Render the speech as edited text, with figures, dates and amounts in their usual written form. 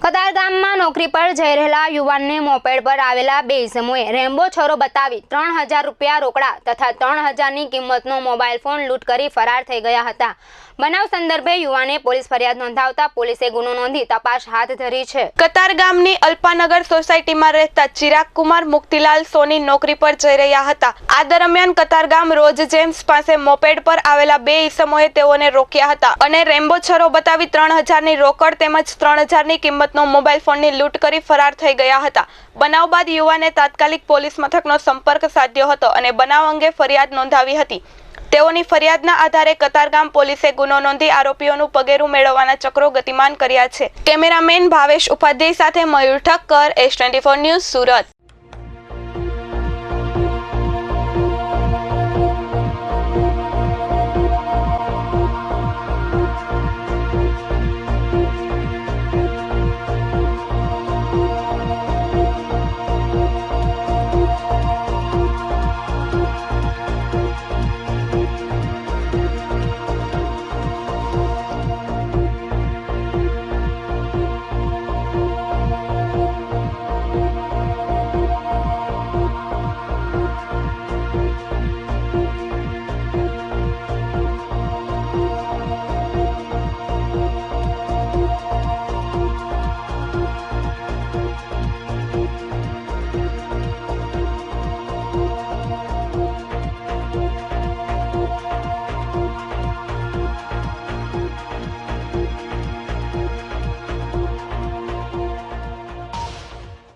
કતારગામમાં નોકરી પર જઈ રહેલા યુવાનને મોપેડ પર આવેલા બે ઇસમોએ રેમ્બો છરો બતાવી 3000 રૂપિયા રોકડા તથા 3000ની કિંમતનો મોબાઈલ ફોન લૂંટ કરી ફરાર થઈ ગયા હતા। બનાવ સંદર્ભે યુવાને પોલીસ ફરિયાદ નોંધાવતા પોલીસે ગુનો નોંધી તપાસ હાથ ધરી છે। કતારગામની અલ્પાનગર સોસાયટીમાં રહેતા ચિરાગ કુમાર મુક્તિલાલ સોની નોકરી પર જઈ રહ્યા હતા। આ દરમિયાન કતારગામ રોજ જેમ્સ પાસે મોપેડ પર આવેલા બે ઇસમોએ તેઓને રોક્યા હતા અને રેમ્બો છરો બતાવી 3000ની રોકડ તેમજ 3000ની કિંમતનો મોબાઈલ ફોનની લૂંટ કરી ફરાર થઈ ગયા હતા। બનાવ બાદ યુવાને તાત્કાલિક પોલીસ મથકનો સંપર્ક સાધ્યો હતો અને બનાવ અંગે ફરિયાદ નોંધાવી હતી। તેઓની ફરિયાદના આધારે કતારગામ પોલીસે ગુનો નોંધી આરોપીઓનું પગેરું મેળવવાના ચક્રો ગતિમાન કર્યા છે। કેમેરામેન ભાવેશ ઉપાધ્યાય સાથે મયુર ઠક્કર, S24 ન્યૂઝ, સુરત।